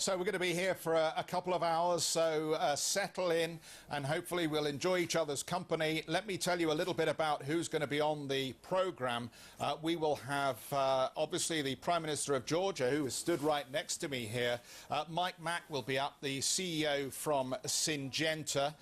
So we're going to be here for a couple of hours, so settle in and hopefully we'll enjoy each other's company. Let me tell you a little bit about who's going to be on the programme. We will have, obviously, the Prime Minister of Georgia, who is stood right next to me here. Mike Mack will be up, the CEO from Syngenta.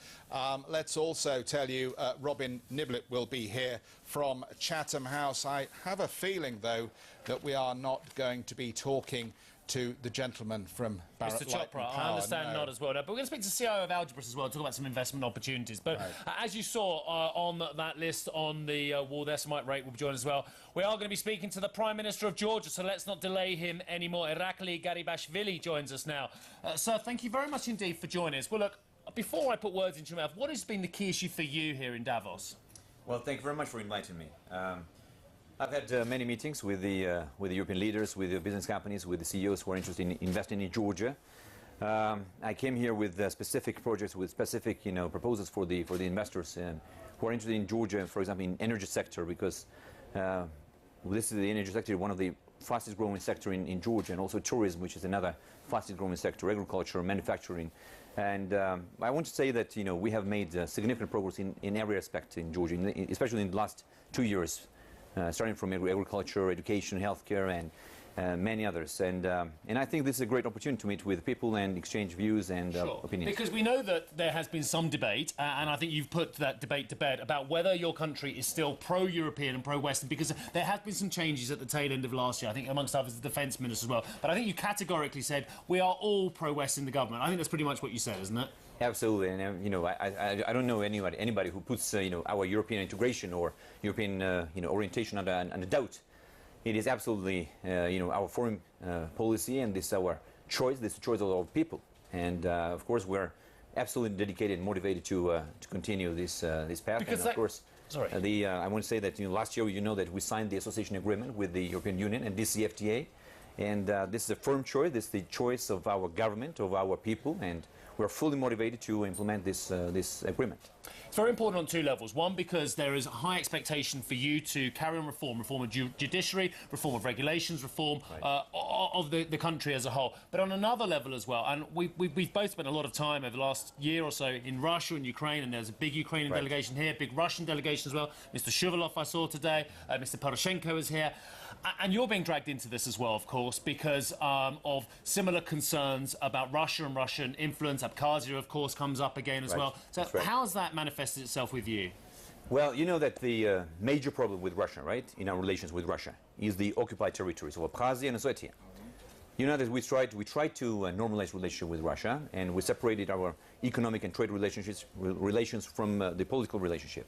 Let's also tell you Robin Niblett will be here from Chatham House. I have a feeling, though, that we are not going to be talking to the gentleman from Barrett Mr. Chopra, I understand not as well. No, but we're going to speak to the CIO of Algebris as well, talk about some investment opportunities. But as you saw on that list on the wall there, Mike Rake will be joining as well. We are going to be speaking to the Prime Minister of Georgia, so let's not delay him anymore. Irakli Garibashvili joins us now. Sir, thank you very much indeed for joining us. Well, look, before I put words into your mouth, what has been the key issue for you here in Davos? Well, thank you very much for inviting me. I've had many meetings with the European leaders, with the business companies, with the CEOs who are interested in investing in Georgia. I came here with specific projects, with specific, proposals for the investors who are interested in Georgia, for example, in energy sector, because this is the energy sector, one of the fastest growing sector in Georgia, and also tourism, which is another fastest growing sector, agriculture, manufacturing. And I want to say that we have made significant progress in every aspect in Georgia, especially in the last 2 years. Starting from agriculture, education, healthcare, and many others. And I think this is a great opportunity to meet with people and exchange views and opinions. Because we know that there has been some debate, and I think you've put that debate to bed, about whether your country is still pro-European and pro-Western, because there have been some changes at the tail end of last year, I think amongst others the Defence Minister as well. But I think you categorically said, we are all pro-Western in the government. I think that's pretty much what you said, isn't it? Absolutely, and I don't know anybody who puts our European integration or European orientation under doubt. It is absolutely our foreign policy, and this is our choice. This is the choice of our people, and of course we're absolutely dedicated and motivated to continue this path. Because and of course, I want to say that last year that we signed the association agreement with the European Union and this FTA, and this is a firm choice. This is the choice of our government, of our people, and we're fully motivated to implement this agreement. It's very important on two levels. One, because there is a high expectation for you to carry on reform of judiciary, reform of regulations, reform of the country as a whole. But on another level as well, and we've both spent a lot of time over the last year or so in Russia and Ukraine, and there's a big Ukrainian delegation here, big Russian delegation as well. Mr. Shuvalov I saw today, Mr. Poroshenko is here. And you're being dragged into this as well, of course, because of similar concerns about Russia and Russian influence. Abkhazia, of course, comes up again as well. So how has that manifested itself with you? Well, you know that the major problem with Russia, in our relations with Russia, is the occupied territories of Abkhazia and Ossetia. You know that we tried to normalize relations with Russia, and we separated our economic and trade relations from the political relationship.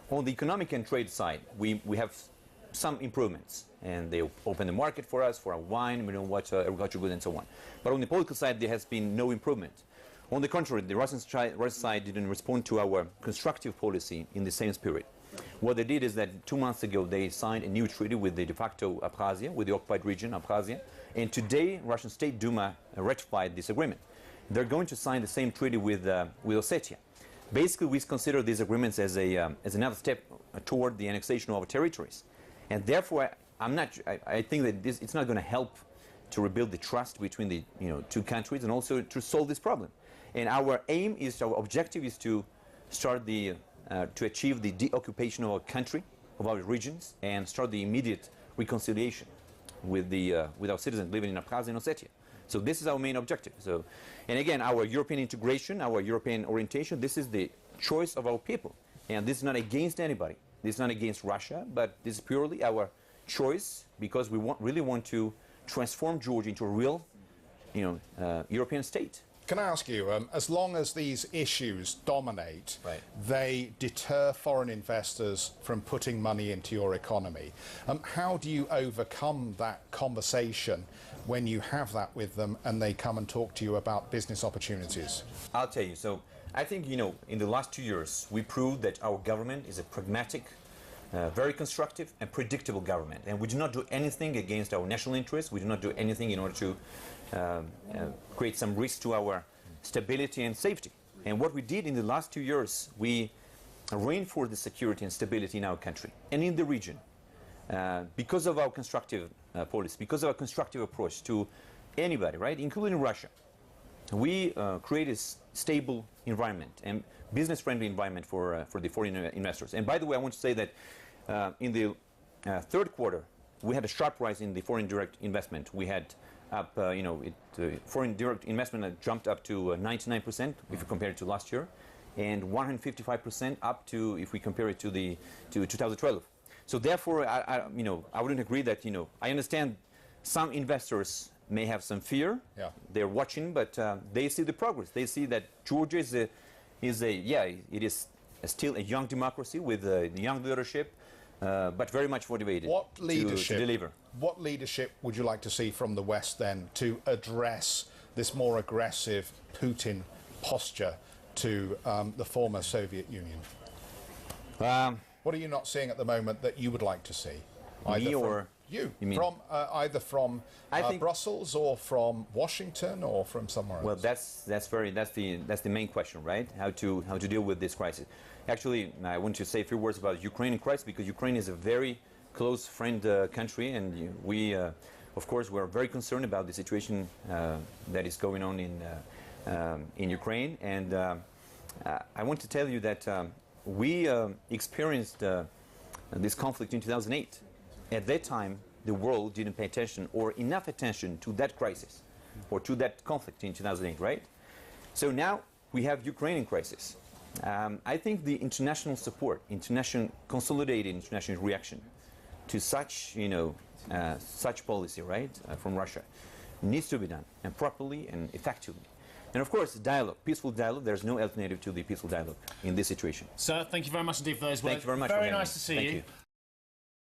On the economic and trade side, we have some improvements, and they open the market for us, for our wine, agricultural goods, and so on. But on the political side, there has been no improvement. On the contrary, the Russian side didn't respond to our constructive policy in the same spirit. What they did is that 2 months ago, they signed a new treaty with the de facto Abkhazia, with the occupied region, Abkhazia, and today, Russian State Duma ratified this agreement. They're going to sign the same treaty with Ossetia. Basically, we consider these agreements as another step toward the annexation of our territories. And therefore, I think that it's not going to help to rebuild the trust between the two countries, and also to solve this problem. And our objective is to start to achieve the deoccupation of our country, of our regions, and start the immediate reconciliation with our citizens living in Abkhazia and Ossetia. So this is our main objective. So, and again, our European integration, our European orientation, this is the choice of our people, and this is not against anybody. This is not against Russia, but this is purely our choice, because we really want to transform Georgia into a real, European state. Can I ask you, as long as these issues dominate, they deter foreign investors from putting money into your economy. How do you overcome that conversation when you have that with them and they come and talk to you about business opportunities? I'll tell you. So I think, in the last 2 years, we proved that our government is a pragmatic, very constructive and predictable government. And we do not do anything against our national interests. We do not do anything in order to create some risk to our stability and safety. And what we did in the last 2 years, we reinforced the security and stability in our country and in the region because of our constructive policy, because of our constructive approach to anybody, right, including Russia, we create a stable environment and business-friendly environment for the foreign investors. And by the way, I want to say that in the third quarter, we had a sharp rise in the foreign direct investment. We had up, foreign direct investment jumped up to 99% if you compare it to last year, and 155% up to, if we compare it to 2012. So therefore, I wouldn't agree that, I understand some investors may have some fear. Yeah. They're watching, but they see the progress. They see that Georgia it is still a young democracy with young leadership, but very much motivated to deliver. What leadership would you like to see from the West then to address this more aggressive Putin posture to the former Soviet Union? What are you not seeing at the moment that you would like to see? Me or you mean? From either from Brussels or from Washington or from somewhere else? Well, that's the main question, right? How to deal with this crisis. Actually, I want to say a few words about Ukrainian crisis, because Ukraine is a very close friend country, and we, of course, we're very concerned about the situation that is going on in Ukraine. And I want to tell you that we experienced this conflict in 2008. At that time, the world didn't pay attention or enough attention to that crisis or to that conflict in 2008, right? So now we have Ukrainian crisis. I think the international support, consolidated international reaction to such, such policy, right, from Russia, needs to be done, and properly and effectively. And of course, dialogue, peaceful dialogue. There's no alternative to the peaceful dialogue in this situation. Sir, thank you very much indeed for those words. Thank you very much. Very nice to see you.